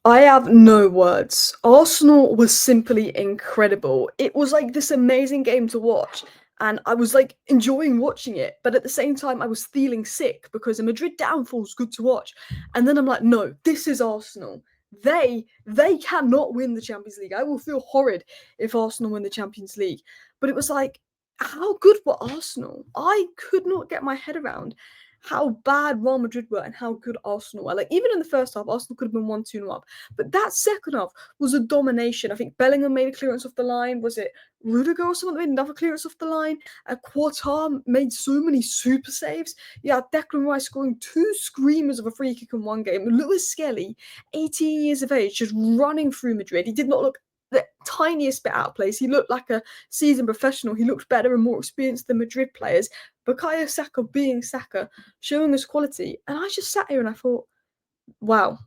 I have no words. Arsenal was simply incredible. It was like this amazing game to watch, and I was like enjoying watching it, but at the same time, I was feeling sick because a Madrid downfall is good to watch. And then I'm like, no, this is Arsenal. They cannot win the Champions League. I will feel horrid if Arsenal win the Champions League. But it was like, how good were Arsenal? I could not get my head around how bad Real Madrid were and how good Arsenal were. Like, even in the first half, Arsenal could have been 1-2 up. But that second half was a domination. I think Bellingham made a clearance off the line. Was it Rudiger or someone that made another clearance off the line? Quartar made so many super saves. Yeah, Declan Rice scoring two screamers of a free kick in one game. Lewis Skelly, 18 years of age, just running through Madrid. He did not look the tiniest bit out of place. He looked like a seasoned professional. He looked better and more experienced than Madrid players. Bukayo Saka being Saka, showing his quality. And I just sat here and I thought, wow,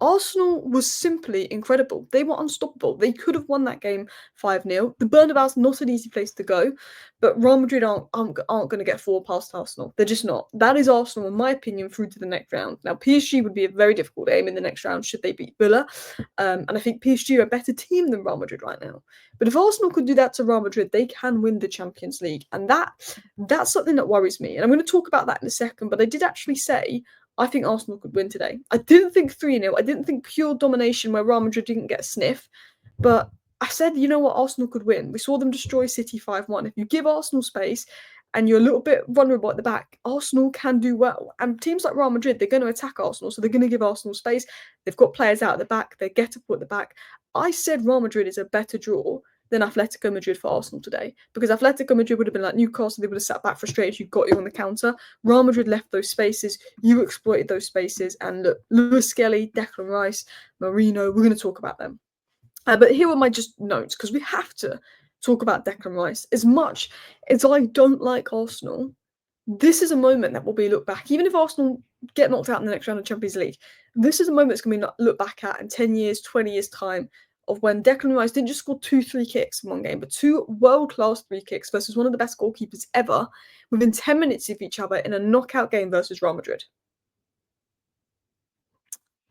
Arsenal was simply incredible. They were unstoppable. They could have won that game 5-0. The Bernabeu's not an easy place to go, but Real Madrid aren't going to get 4 past Arsenal. They're just not. That is Arsenal, in my opinion, through to the next round. Now, PSG would be a very difficult game in the next round should they beat Villa, and I think PSG are a better team than Real Madrid right now. But if Arsenal could do that to Real Madrid, they can win the Champions League, and that's something that worries me. And I'm going to talk about that in a second, but I did actually say I think Arsenal could win today. I didn't think 3-0. I didn't think pure domination where Real Madrid didn't get a sniff. But I said, you know what, Arsenal could win. We saw them destroy City 5-1. If you give Arsenal space and you're a little bit vulnerable at the back, Arsenal can do well. And teams like Real Madrid, they're going to attack Arsenal, so they're going to give Arsenal space. They've got players out at the back. They're gettable at the back. I said Real Madrid is a better draw than Atletico Madrid for Arsenal today. Because Atletico Madrid would have been like Newcastle, they would have sat back frustrated, you got you on the counter. Real Madrid left those spaces, you exploited those spaces, and look, Lewis Skelly, Declan Rice, Merino, we're going to talk about them. But here are my just notes, because we have to talk about Declan Rice. As much as I don't like Arsenal, this is a moment that will be looked back, even if Arsenal get knocked out in the next round of Champions League, this is a moment that's going to be looked back at in 10 years, 20 years' time, of when Declan Rice didn't just score 2-3 kicks in one game, but 2 world-class 3 kicks versus one of the best goalkeepers ever within 10 minutes of each other in a knockout game versus Real Madrid.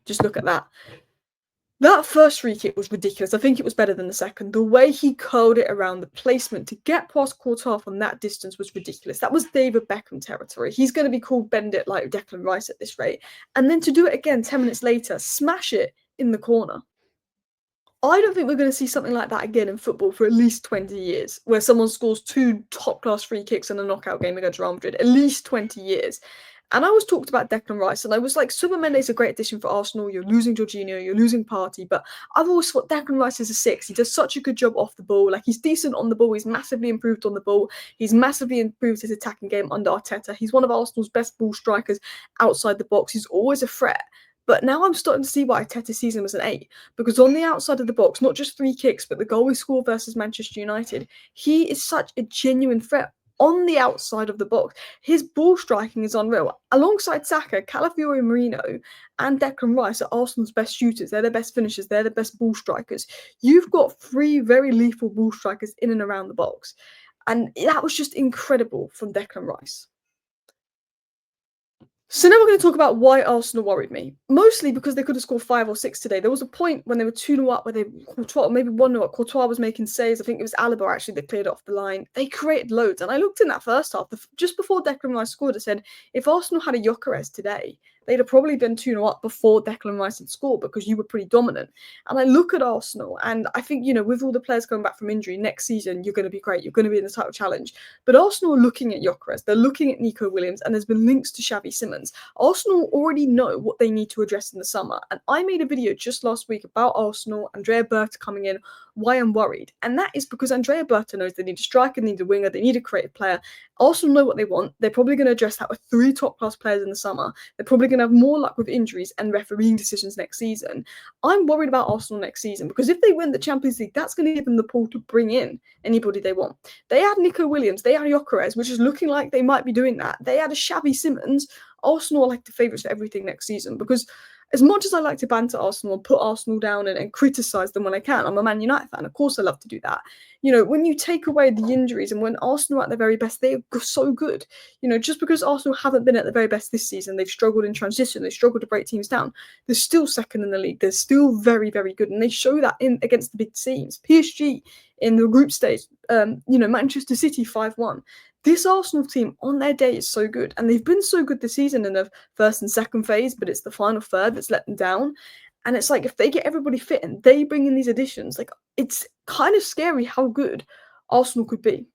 Just look at that. That first free kick was ridiculous. I think it was better than the second. The way he curled it around, the placement to get past Quartar from that distance was ridiculous. That was David Beckham territory. He's going to be called Bend It like Declan Rice at this rate. And then to do it again 10 minutes later, smash it in the corner. I don't think we're going to see something like that again in football for at least 20 years, where someone scores 2 top-class free kicks in a knockout game against Real Madrid. At least 20 years. And I was talked about Declan Rice, and I was like, Super Mendes is a great addition for Arsenal. You're losing Jorginho, you're losing Partey, but I've always thought Declan Rice is a 6. He does such a good job off the ball. Like, he's decent on the ball. He's massively improved on the ball. He's massively improved his attacking game under Arteta. He's one of Arsenal's best ball strikers outside the box. He's always a threat. But now I'm starting to see why Arteta sees him as an 8. Because on the outside of the box, not just 3 kicks, but the goal we scored versus Manchester United, he is such a genuine threat on the outside of the box. His ball striking is unreal. Alongside Saka, Calafiori, Merino, and Declan Rice are Arsenal's best shooters. They're the best finishers. They're the best ball strikers. You've got 3 very lethal ball strikers in and around the box. And that was just incredible from Declan Rice. So now we're going to talk about why Arsenal worried me. Mostly because they could have scored 5 or 6 today. There was a point when they were 2-0 up where Courtois, maybe 1-0 up, Courtois was making saves. I think it was Alaba actually that cleared it off the line. They created loads. And I looked in that first half, just before Declan Rice scored, I said, if Arsenal had a Gyökeres today, they'd have probably been 2-0 up before Declan Rice had scored because you were pretty dominant. And I look at Arsenal and I think, with all the players coming back from injury, next season, you're going to be great. You're going to be in the title challenge. But Arsenal are looking at Gyökeres. They're looking at Nico Williams, and there's been links to Xavi Simons. Arsenal already know what they need to address in the summer. And I made a video just last week about Arsenal, Andrea Berta coming in, why I'm worried. And that is because Andrea Berta knows they need a striker, they need a winger, they need a creative player. Arsenal know what they want. They're probably going to address that with 3 top-class players in the summer. They're probably going to have more luck with injuries and refereeing decisions next season. I'm worried about Arsenal next season because if they win the Champions League, that's going to give them the pull to bring in anybody they want. They had Nico Williams, they had Gyökeres, which is looking like they might be doing that. They had a Xavi Simons. Arsenal are like the favourites for everything next season because as much as I like to banter Arsenal and put Arsenal down and criticise them when I can, I'm a Man United fan. Of course, I love to do that. When you take away the injuries and when Arsenal are at their very best, they're so good. Just because Arsenal haven't been at the very best this season, they've struggled in transition, they've struggled to break teams down. They're still second in the league. They're still very, very good, and they show that in against the big teams. PSG in the group stage, Manchester City 5-1. This Arsenal team on their day is so good, and they've been so good this season in the first and second phase, but it's the final third that's let them down. And it's like if they get everybody fit and they bring in these additions, like it's kind of scary how good Arsenal could be.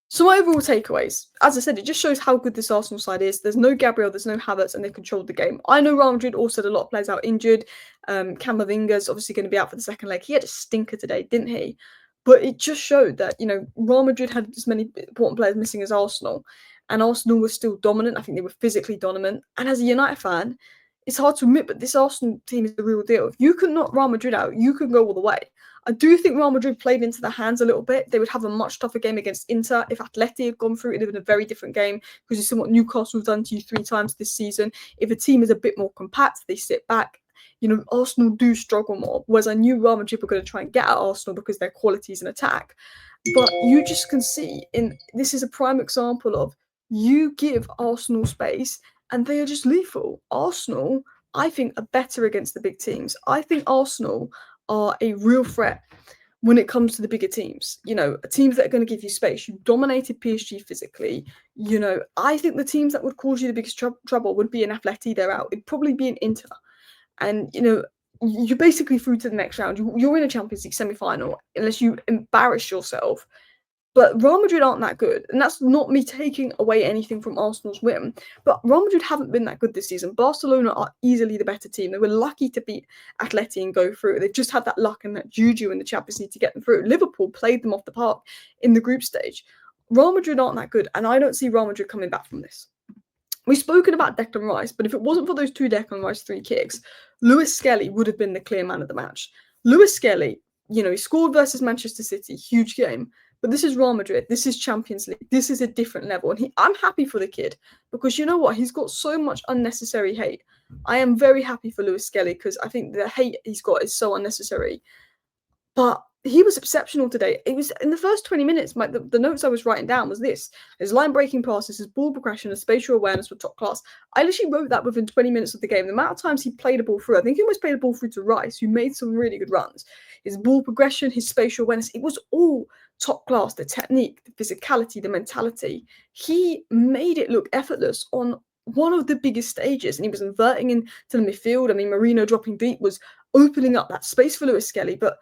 So my overall takeaways, as I said, it just shows how good this Arsenal side is. There's no Gabriel, there's no Havertz, and they controlled the game. I know Real Madrid also had a lot of players out injured. Camavinga's obviously going to be out for the second leg. He had a stinker today, didn't he? But it just showed that, Real Madrid had as many important players missing as Arsenal, and Arsenal was still dominant. I think they were physically dominant. And as a United fan, it's hard to admit, but this Arsenal team is the real deal. If you could knock Real Madrid out, you could go all the way. I do think Real Madrid played into their hands a little bit. They would have a much tougher game against Inter. If Atleti had gone through, it would have been a very different game because you see what Newcastle have done to you 3 times this season. If a team is a bit more compact, they sit back. Arsenal do struggle more, whereas I knew Real Madrid were going to try and get at Arsenal because their quality is an attack. But you just can see, this is a prime example of you give Arsenal space and they are just lethal. Arsenal, I think, are better against the big teams. I think Arsenal are a real threat when it comes to the bigger teams. Teams that are going to give you space. You dominated PSG physically. I think the teams that would cause you the biggest trouble would be an Atleti, they're out. It'd probably be an Inter. And, you're basically through to the next round. You're in a Champions League semi-final unless you embarrass yourself. But Real Madrid aren't that good, and that's not me taking away anything from Arsenal's win. But Real Madrid haven't been that good this season. Barcelona are easily the better team. They were lucky to beat Atleti and go through. They've just had that luck and that juju in the Champions League to get them through. Liverpool played them off the park in the group stage. Real Madrid aren't that good, and I don't see Real Madrid coming back from this. We've spoken about Declan Rice, but if it wasn't for those 2 Declan Rice 3 kicks, Lewis Skelly would have been the clear man of the match. Lewis Skelly, he scored versus Manchester City, huge game. But this is Real Madrid. This is Champions League. This is a different level. And I'm happy for the kid because you know what? He's got so much unnecessary hate. I am very happy for Lewis Skelly because I think the hate he's got is so unnecessary. But he was exceptional today. It was in the first 20 minutes. The notes I was writing down was this: his line-breaking passes, his ball progression, his spatial awareness were top class. I literally wrote that within 20 minutes of the game. The amount of times he played a ball through, I think he almost played a ball through to Rice, who made some really good runs. His ball progression, his spatial awareness, it was all top class. The technique, the physicality, the mentality. He made it look effortless on one of the biggest stages, and he was inverting into the midfield. I mean, Merino dropping deep was opening up that space for Lewis Skelly, but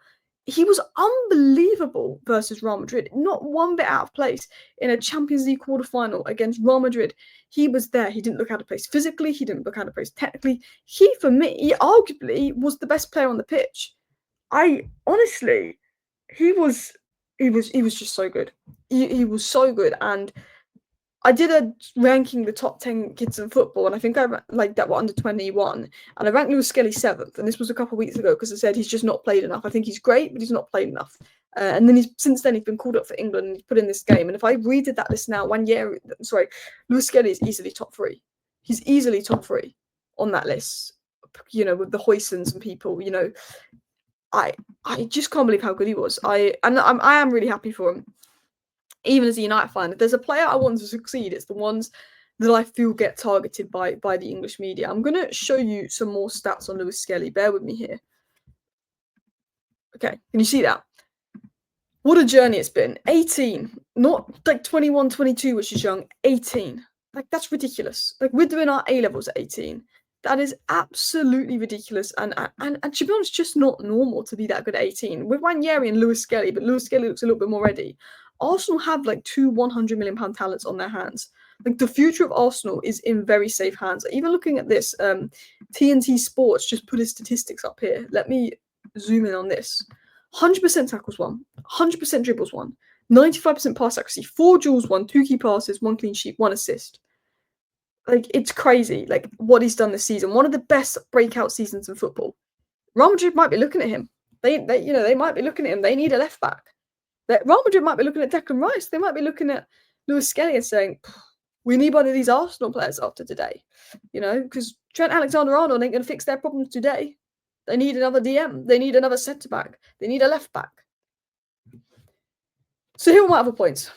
he was unbelievable versus Real Madrid. Not one bit out of place in a Champions League quarterfinal against Real Madrid. He was there. He didn't look out of place physically. He didn't look out of place technically. For me, arguably was the best player on the pitch. He was just so good. He was so good. And I did a ranking the top 10 kids in football, and I think I like that were under 21, and I ranked Lewis Skelly 7th, and this was a couple of weeks ago because I said he's just not played enough. I think he's great, but he's not played enough. And then since then he's been called up for England and he's put in this game. And if I redid that list now, Lewis Skelly is easily top 3. He's easily top 3 on that list. With the Hoysons and people. I just can't believe how good he was. I am really happy for him. Even as a United fan, if there's a player I want to succeed, it's the ones that I feel get targeted by the English media. I'm going to show you some more stats on Lewis Skelly. Bear with me here. Okay, can you see that? What a journey it's been. 18, not like 21, 22, which is young. 18. Like, that's ridiculous. Like, we're doing our A-levels at 18. That is absolutely ridiculous. And to be honest, just not normal to be that good at 18. With Ranieri and Lewis Skelly, but Lewis Skelly looks a little bit more ready. Arsenal have like 2 £100 million talents on their hands. Like, the future of Arsenal is in very safe hands. Even looking at this, TNT Sports just put his statistics up here. Let me zoom in on this. 100% tackles won, 100% dribbles won, 95% pass accuracy, 4 duels won, 2 key passes, 1 clean sheet, 1 assist. Like, it's crazy, like, what he's done this season. One of the best breakout seasons in football. Real Madrid might be looking at him. They might be looking at him. They need a left back. Real Madrid might be looking at Declan Rice. They might be looking at Lewis Skelly and saying, we need one of these Arsenal players after today. Because Trent Alexander-Arnold ain't going to fix their problems today. They need another DM. They need another centre-back. They need a left-back. So here are my other points.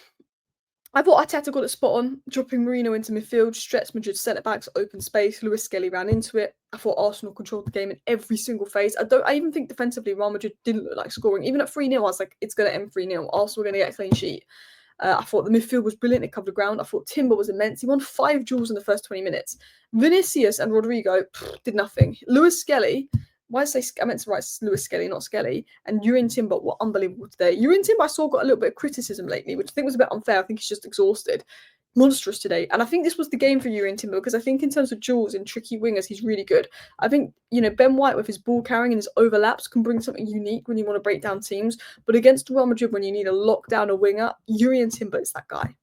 I thought Arteta got it spot on, dropping Merino into midfield, stretched Madrid's centre-backs, open space. Lewis Skelly ran into it. I thought Arsenal controlled the game in every single phase. I even think defensively, Real Madrid didn't look like scoring. Even at 3-0, I was like, it's going to end 3-0. Arsenal are going to get a clean sheet. I thought the midfield was brilliant. It covered the ground. I thought Timber was immense. He won 5 duels in the first 20 minutes. Vinicius and Rodrigo did nothing. Lewis Skelly, I meant to write Lewis Skelly, not Skelly, and Urian Timber were unbelievable today. Urian Timber, I saw, got a little bit of criticism lately, which I think was a bit unfair. I think he's just exhausted. Monstrous today. And I think this was the game for Urian Timber, because I think in terms of duels and tricky wingers, he's really good. I think, Ben White with his ball carrying and his overlaps can bring something unique when you want to break down teams. But against Real Madrid, when you need a lockdown a winger, Urian Timber is that guy.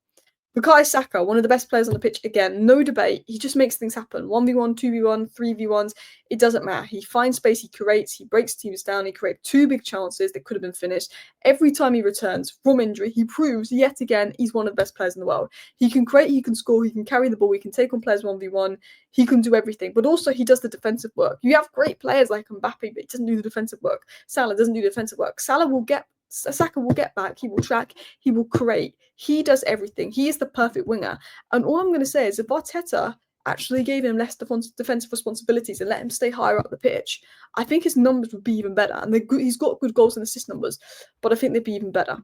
Bukayo Saka, one of the best players on the pitch, again, no debate. He just makes things happen. 1v1, 2v1, 3v1s, it doesn't matter. He finds space, he creates, he breaks teams down, he creates 2 big chances that could have been finished. Every time he returns from injury, he proves yet again he's one of the best players in the world. He can create, he can score, he can carry the ball, he can take on players 1v1, he can do everything. But also, he does the defensive work. You have great players like Mbappe, but he doesn't do the defensive work. Salah doesn't do the defensive work. Saka will get back, he will track, he will create. He does everything. He is the perfect winger. And all I'm going to say is if Arteta actually gave him less defensive responsibilities and let him stay higher up the pitch, I think his numbers would be even better. And he's got good goals and assist numbers, but I think they'd be even better.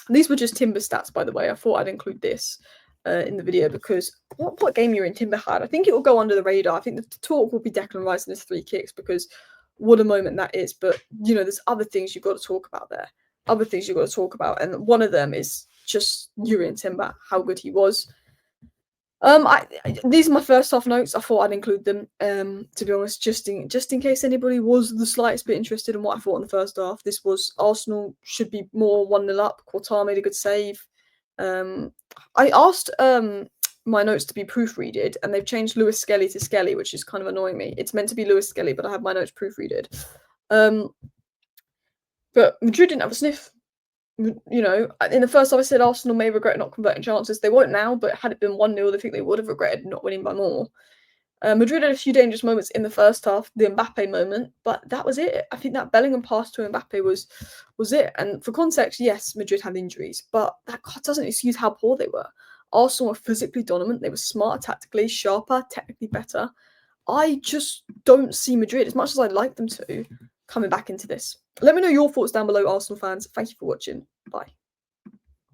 These were just Timber stats, by the way. I thought I'd include this in the video because what game you're in Timber had, I think it will go under the radar. I think the talk will be Declan Rice and his 3 kicks because what a moment that is. But, there's other things you've got to talk about there. Other things you've got to talk about. And one of them is just Urian Timber, how good he was. These are my first half notes. I thought I'd include them, to be honest, just in case anybody was the slightest bit interested in what I thought in the first half. This was Arsenal should be more 1-0 up. Quartar made a good save. I asked my notes to be proofreaded, and they've changed Lewis Skelly to Skelly, which is kind of annoying me. It's meant to be Lewis Skelly, but I have my notes proofreaded. But Madrid didn't have a sniff. In the first half I said Arsenal may regret not converting chances. They won't now, but had it been 1-0, I think they would have regretted not winning by more. Madrid had a few dangerous moments in the first half, the Mbappe moment, but that was it. I think that Bellingham pass to Mbappe was it. And for context, yes, Madrid had injuries, but that doesn't excuse how poor they were. Arsenal were physically dominant. They were smarter tactically, sharper, technically better. I just don't see Madrid, as much as I'd like them to, coming back into this. Let me know your thoughts down below, Arsenal fans. Thank you for watching. Bye.